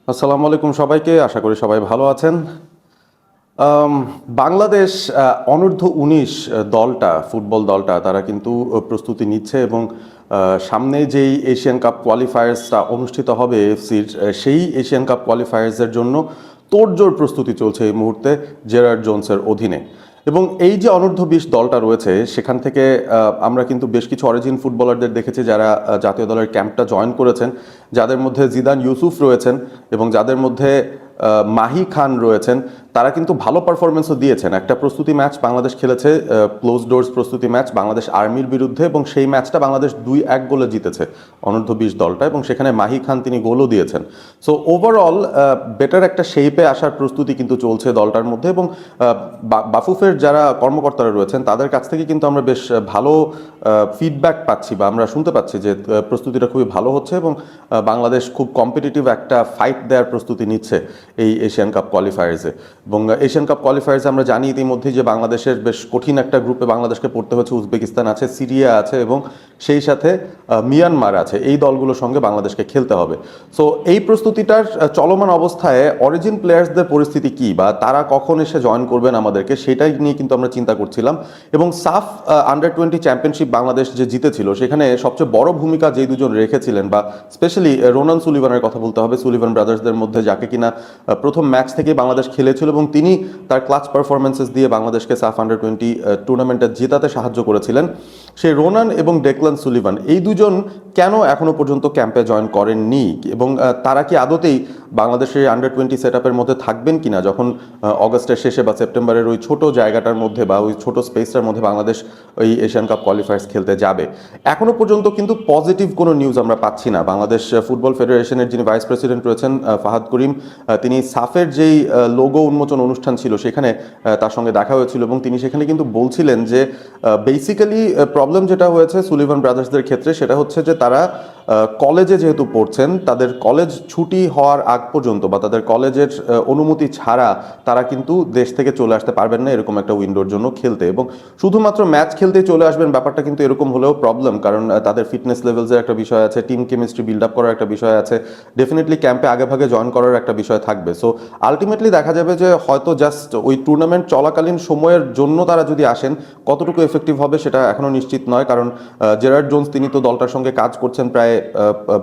আসসালামু আলাইকুম সবাইকে, আশা করি সবাই ভালো আছেন। বাংলাদেশ অনূর্ধ্ব ১৯ দলটা, ফুটবল দলটা তারা কিন্তু প্রস্তুতি নিচ্ছে এবং সামনে যেই এশিয়ান কাপ কোয়ালিফায়ার্সটা অনুষ্ঠিত হবে এএফসির, সেই এশিয়ান কাপ কোয়ালিফায়ার্সের জন্য তোড়জোড় প্রস্তুতি চলছে এই মুহূর্তে জেরার্ড জোন্সের অধীনে। এবং এই যে অনূর্ধ্ব ২০ দলটা রয়েছে সেখান থেকে আমরা কিন্তু বেশ কিছু অরিজিন ফুটবলারদের দেখেছি যারা জাতীয় দলের ক্যাম্পটা জয়েন করেছেন, যাদের মধ্যে জিদান ইউসুফ রয়েছেন এবং যাদের মধ্যে মাহি খান রয়েছেন। তারা কিন্তু ভালো পারফরমেন্সও দিয়েছেন। একটা প্রস্তুতি ম্যাচ বাংলাদেশ খেলেছে, ক্লোজ ডোরস প্রস্তুতি ম্যাচ বাংলাদেশ আর্মির বিরুদ্ধে, এবং সেই ম্যাচটা বাংলাদেশ ২-১ গোলে জিতেছে অনূর্ধ্ব ২০ দলটা, এবং সেখানে মাহি খান তিনি গোলও দিয়েছেন। সো ওভারঅল বেটার একটা শেপে আসার প্রস্তুতি কিন্তু চলছে দলটার মধ্যে। এবং বাফুফের যারা কর্মকর্তারা রয়েছেন তাদের কাছ থেকে কিন্তু আমরা বেশ ভালো ফিডব্যাক পাচ্ছি, বা আমরা শুনতে পাচ্ছি যে প্রস্তুতিটা খুবই ভালো হচ্ছে এবং বাংলাদেশ খুব কম্পিটিটিভ একটা ফাইট দেওয়ার প্রস্তুতি নিচ্ছে এই এশিয়ান কাপ কোয়ালিফায়ার্সে। এবং এশিয়ান কাপ কোয়ালিফায়ার্সে আমরা জানি ইতিমধ্যেই যে বাংলাদেশের বেশ কঠিন একটা গ্রুপে বাংলাদেশকে পড়তে হচ্ছে। উজবেকিস্তান আছে, সিরিয়া আছে এবং সেই সাথে মিয়ানমার আছে। এই দলগুলোর সঙ্গে বাংলাদেশকে খেলতে হবে। সো এই প্রস্তুতিটার চলমান অবস্থায় অরিজিন প্লেয়ার্সদের পরিস্থিতি কী, বা তারা কখন এসে জয়েন করবেন আমাদেরকে, সেটাই নিয়ে কিন্তু আমরা চিন্তা করছিলাম। এবং সাফ আন্ডার 20 চ্যাম্পিয়নশিপ বাংলাদেশ যে জিতেছিল সেখানে সবচেয়ে বড় ভূমিকা যেই দুজন রেখেছিলেন, বা স্পেশালি রোনান সুলিভানের কথা বলতে হবে, সুলিভান ব্রাদার্সদের মধ্যে যাকে কিনা প্রথম ম্যাচ থেকে বাংলাদেশ খেলেছিল এবং তিনি তার ক্লাচ পারফরমেন্সেস দিয়ে বাংলাদেশকে সাফ আন্ডার 20 টুর্নামেন্টে জেতাতে সাহায্য করেছিলেন। সেই রোনান এবং ডেকলান সুলিভান এই দুজন কেন এখনো পর্যন্ত ক্যাম্পে জয়েন করেননি, এবং তারা কি আদতেই বাংলাদেশের আন্ডার 20 সেট আপের মধ্যে থাকবেন কিনা যখন অগস্টের শেষে বা সেপ্টেম্বরের ওই ছোট জায়গাটার মধ্যে বা ওই ছোট স্পেসটার মধ্যে বাংলাদেশ ওই এশিয়ান কাপ কোয়ালিফায়ার্স খেলতে যাবে। এখনো পর্যন্ত কিন্তু পজিটিভ কোনো নিউজ আমরা পাচ্ছি না। বাংলাদেশ ফুটবল ফেডারেশনের যিনি ভাইস প্রেসিডেন্ট রয়েছেন ফাহাদ করিম, তিনি সাফের যেই লোগো উন্মোচন অনুষ্ঠান ছিল সেখানে তার সঙ্গে দেখা হয়েছিল এবং তিনি সেখানে কিন্তু বলছিলেন যে বেসিক্যালি প্রবলেম যেটা হয়েছে সুলিভান ব্রাদার্সদের ক্ষেত্রে সেটা হচ্ছে যে তারা কলেজে যেহেতু পড়ছেন, তাদের কলেজ ছুটি হওয়ার আগ পর্যন্ত বা তাদের কলেজের অনুমতি ছাড়া তারা কিন্তু দেশ থেকে চলে আসতে পারবেন না এরকম একটা উইন্ডোর জন্য খেলতে। এবং শুধুমাত্র ম্যাচ খেলতেই চলে আসবেন ব্যাপারটা কিন্তু এরকম হলেও প্রবলেম, কারণ তাদের ফিটনেস লেভেলসের একটা বিষয় আছে, টিম কেমিস্ট্রি বিল্ড আপ করার একটা বিষয় আছে, ডেফিনেটলি ক্যাম্পে আগেভাগে জয়েন করার একটা বিষয় থাকবে। সো আলটিমেটলি দেখা যাবে যে হয়তো জাস্ট ওই টুর্নামেন্ট চলাকালীন সময়ের জন্য তারা যদি আসেন, কতটুকু এফেক্টিভ হবে সেটা এখনও নিশ্চিত নয়, কারণ জেরার্ড জোন্স তিনি তো দলটার সঙ্গে কাজ করছেন প্রায়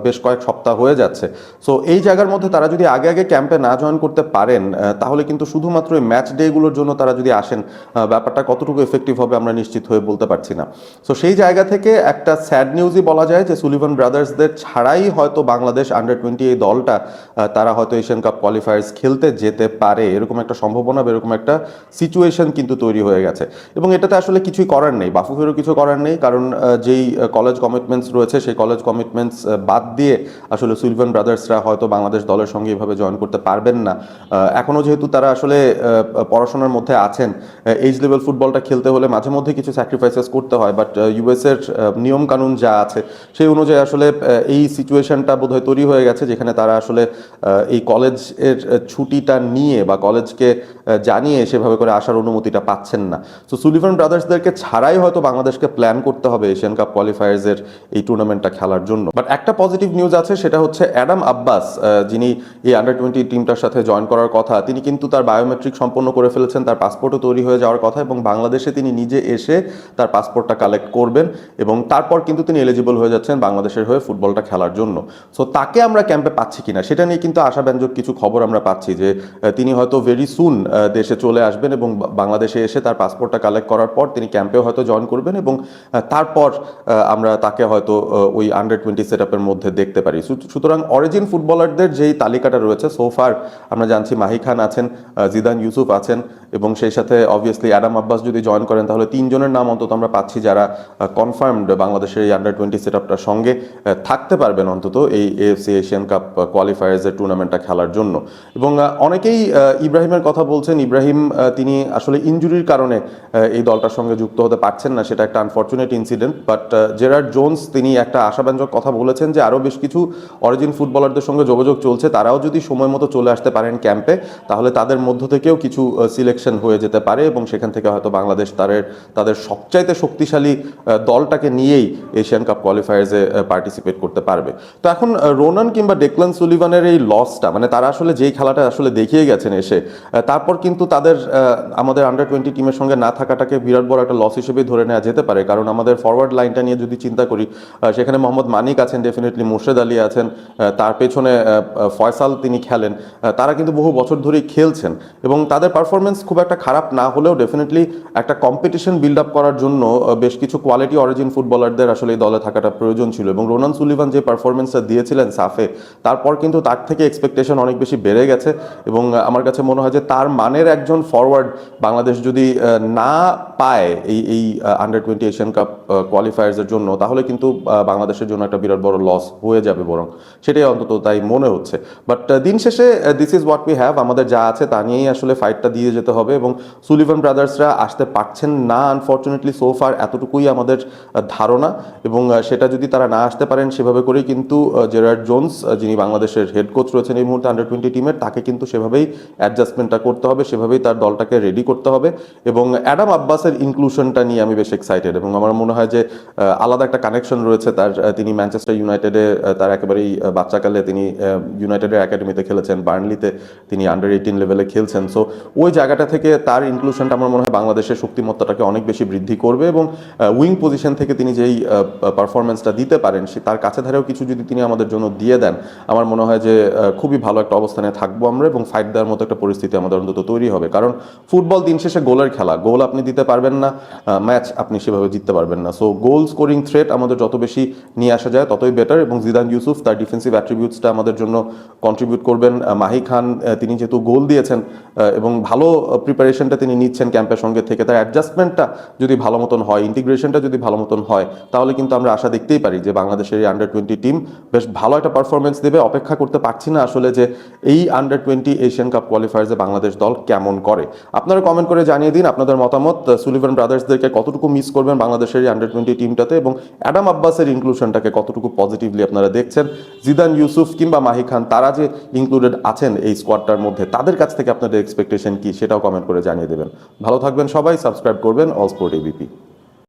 বেশ কয়েক সপ্তাহ হয়ে যাচ্ছে। সো এই জায়গার মধ্যে তারা যদি আগে আগে ক্যাম্পে না জয়েন করতে পারেন তাহলে কিন্তু শুধুমাত্র এই ম্যাচ ডেগুলোর জন্য তারা যদি আসেন, ব্যাপারটা কতটুকু এফেক্টিভ হবে আমরা নিশ্চিত হয়ে বলতে পারছি না। সো সেই জায়গা থেকে একটা স্যাড নিউজই বলা যায় যে সুলিভান ব্রাদার্সদের ছাড়াই হয়তো বাংলাদেশ আন্ডার 20 এই দলটা তারা হয়তো এশিয়ান কাপ কোয়ালিফায়ার্স খেলতে যেতে পারে, এরকম একটা সম্ভাবনা বা এরকম একটা সিচুয়েশন কিন্তু তৈরি হয়ে গেছে। এবং এটাতে আসলে কিছুই করার নেই, বাফুফেরও কিছু করার নেই, কারণ যেই কলেজ কমিটমেন্টস রয়েছে সেই কলেজ কমিটমেন্টস বাদ দিয়ে আসলে সুলিভান ব্রাদার্সরা হয়তো বাংলাদেশ দলের সঙ্গে এভাবে জয়েন করতে পারবেন না। এখনও যেহেতু তারা আসলে পড়াশোনার মধ্যে আছেন, এইজ লেভেল ফুটবলটা খেলতে হলে মাঝে মধ্যে কিছু স্যাক্রিফাইসেস করতে হয়, বাট ইউএসের নিয়মকানুন যা আছে সেই অনুযায়ী আসলে এই সিচুয়েশনটা বোধহয় তৈরি হয়ে গেছে যেখানে তারা আসলে এই কলেজের ছুটিটা নিয়ে বা কলেজকে জানিয়ে সেভাবে করে আসার অনুমতিটা পাচ্ছেন না। সো সুলিভান ব্রাদার্সদেরকে ছাড়াই হয়তো বাংলাদেশকে প্ল্যান করতে হবে এশিয়ান কাপ কোয়ালিফায়ার্সের এই টুর্নামেন্টটা খেলার জন্য। বাট একটা পজিটিভ নিউজ আছে, সেটা হচ্ছে অ্যাডাম আব্বাস, যিনি এই আন্ডার 20 টিমটার সাথে জয়েন করার কথা, তিনি কিন্তু তার বায়োমেট্রিক সম্পন্ন করে ফেলেছেন, তার পাসপোর্টও তৈরি হয়ে যাওয়ার কথা, এবং বাংলাদেশে তিনি নিজে এসে তার পাসপোর্টটা কালেক্ট করবেন এবং তারপর কিন্তু তিনি এলিজিবল হয়ে যাচ্ছেন বাংলাদেশের হয়ে ফুটবলটা খেলার জন্য। সো তাকে আমরা ক্যাম্পে পাচ্ছি কিনা সেটা নিয়ে কিন্তু আশাব্যঞ্জক কিছু খবর আমরা পাচ্ছি যে তিনি হয়তো ভেরি সুন দেশে চলে আসবেন এবং বাংলাদেশে এসে তার পাসপোর্টটা কালেক্ট করার পর তিনি ক্যাম্পেও হয়তো জয়েন করবেন এবং তারপর আমরা তাকে হয়তো ওই আন্ডার 20 সেট আপের মধ্যে দেখতে পারি। সুতরাং অরিজিন ফুটবলারদের যেই তালিকাটা রয়েছে সোফার আমরা জানছি মাহি খান আছেন, জিদান ইউসুফ আছেন, এবং সেই সাথে অবভিয়াসলি অ্যাডাম আব্বাস যদি জয়েন করেন তাহলে 3 জনের নাম অন্তত আমরা পাচ্ছি যারা কনফার্মড বাংলাদেশের এই আন্ডার 20 সেট আপটার সঙ্গে থাকতে পারবেন অন্তত এই এএফসি এশিয়ান কাপ কোয়ালিফায়ার্সের টুর্নামেন্টটা খেলার জন্য। এবং অনেকেই ইব্রাহিমের কথা বলছেন, ইব্রাহিম তিনি আসলে ইনজুরির কারণে এই দলটার সঙ্গে যুক্ত হতে পারছেন না, সেটা একটা unfortunate incident. But Gerard Jones তিনি একটা আশাব্যঞ্জক কথা বলেছেন যে আরও বেশ কিছু অরিজিন ফুটবলারদের সঙ্গে যোগাযোগ চলছে, তারাও যদি সময় মতো চলে আসতে পারেন ক্যাম্পে তাহলে তাদের মধ্য থেকেও কিছু সিলেকশন সিলেকশন হয়ে যেতে পারে এবং সেখান থেকে হয়তো বাংলাদেশ তাদের সবচাইতে শক্তিশালী দলটাকে নিয়েই এশিয়ান কাপ কোয়ালিফায়ার্সে পার্টিসিপেট করতে পারবে। তো এখন রোনান কিংবা ডেকলান সুলিভানের এই লসটা, মানে তারা আসলে যেই খেলাটা আসলে দেখিয়ে গেছেন এসে, তারপর কিন্তু তাদের আমাদের আন্ডার 20 টিমের সঙ্গে না থাকাটাকে বিরাট বড় একটা লস হিসেবেই ধরে নেওয়া যেতে পারে। কারণ আমাদের ফরওয়ার্ড লাইনটা নিয়ে যদি চিন্তা করি, সেখানে মোহাম্মদ মানিক আছেন, ডেফিনেটলি মোর্শেদ আলী আছেন, তার পেছনে ফয়সাল তিনি খেলেন, তারা কিন্তু বহু বছর ধরেই খেলছেন এবং তাদের পারফরমেন্স খুব একটা খারাপ না হলেও ডেফিনেটলি একটা কম্পিটিশন বিল্ড আপ করার জন্য বেশ কিছু কোয়ালিটি অরিজিন ফুটবলারদের আসলে এই দলে থাকাটা প্রয়োজন ছিল। এবং রোনান সুলিভান যে পারফরমেন্সটা দিয়েছিলেন সাফে, তারপর কিন্তু তার থেকে এক্সপেকটেশন অনেক বেশি বেড়ে গেছে এবং আমার কাছে মনে হয় যে তার মানের একজন ফরওয়ার্ড বাংলাদেশ যদি না পায় এই আন্ডার 20 এশিয়ান কাপ কোয়ালিফায়ার্সের জন্য, তাহলে কিন্তু বাংলাদেশের জন্য একটা বিরাট বড় লস হয়ে যাবে, বরং সেটাই অন্তত তাই মনে হচ্ছে। বাট দিন শেষে this is what we have, আমাদের যা আছে তা নিয়েই আসলে ফাইটটা দিয়ে যেতে হবে এবং সুলিভান ব্রাদার্সরা আসতে পারছেন না আনফর্চুনেটলি সোফার, এতটুকুই আমাদের ধারণা। এবং সেটা যদি তারা না আসতে পারেন, সেভাবে করেই কিন্তু জেরার্ড জোন্স, যিনি বাংলাদেশের হেড কোচ রয়েছেন এই মুহূর্তে আন্ডার 20 টিমের, তাকে কিন্তু সেভাবেই অ্যাডজাস্টমেন্টটা করতে হবে, সেভাবেই তার দলটাকে রেডি করতে হবে। এবং অ্যাডাম আব্বাসের ইনক্লুশনটা নিয়ে আমি বেশ এক্সাইটেড এবং আমার মনে হয় যে আলাদা একটা কানেকশন রয়েছে তার। তিনি ম্যানচেস্টার ইউনাইটেডে তার একেবারেই বাচ্চাকালে তিনি ইউনাইটেডের একাডেমিতে খেলেছেন, বার্নলিতে তিনি আন্ডার 18 লেভেলে খেলছেন। সো ওই জায়গাটা থেকে তার ইনক্লুশনটা আমার মনে হয় বাংলাদেশের শক্তিমত্তাটাকে অনেক বেশি বৃদ্ধি করবে এবং উইং পজিশন থেকে তিনি যেই পারফরমেন্সটা দিতে পারেন, তার কাছে ধারেও কিছু যদি তিনি আমাদের জন্য দিয়ে দেন, আমার মনে হয় যে খুবই ভালো একটা অবস্থানে থাকবো আমরা এবং ফাইট দেওয়ার মতো একটা পরিস্থিতি আমাদের অন্তত তৈরি হবে। কারণ ফুটবল দিন শেষে গোলের খেলা, গোল আপনি দিতে পারবেন না, ম্যাচ আপনি সেভাবে জিততে পারবেন না। সো গোল স্কোরিং থ্রেট আমাদের যত বেশি নিয়ে আসা যায় ততই বেটার এবং জিদান ইউসুফ তার ডিফেন্সিভ অ্যাট্রিবিউটসটা আমাদের জন্য কন্ট্রিবিউট করবেন। মাহি খান তিনি যেহেতু গোল দিয়েছেন এবং ভালো প্রিপারেশনটা তিনি নিচ্ছেন ক্যাম্পের সঙ্গে থেকে, তার অ্যাডজাস্টমেন্টটা যদি ভালো মতন হয়, ইন্টিগ্রেশনটা যদি ভালো মতন হয়, তাহলে কিন্তু আমরা আশা দেখতেই পারি যে বাংলাদেশের এই আন্ডার 20 টিম বেশ ভালো একটা পারফরমেন্স দেবে। অপেক্ষা করতে পারছি না আসলে যে এই আন্ডার 20 এশিয়ান কাপ কোয়ালিফায়ার্সে বাংলাদেশ দল কেমন করে। আপনারা কমেন্ট করে জানিয়ে দিন আপনাদের মতামত, সুলিভান ব্রাদার্সদেরকে কতটুকু মিস করবেন বাংলাদেশের এই আন্ডার 20 টিমটাতে এবং অ্যাডাম আব্বাসের ইনক্লুশনটাকে কতটুকু পজিটিভলি আপনারা দেখছেন। জিদান ইউসুফ কিংবা মাহি খান তারা যে ইনক্লুডেড আছেন এই স্কোয়াডটার মধ্যে, তাদের কাছ থেকে আপনাদের এক্সপেকটেশন কি সেটাও কমেন্ট করে জানিয়ে দেবেন। ভালো থাকবেন সবাই, সাবস্ক্রাইব করবেন অল স্পোর্ট এবিপি।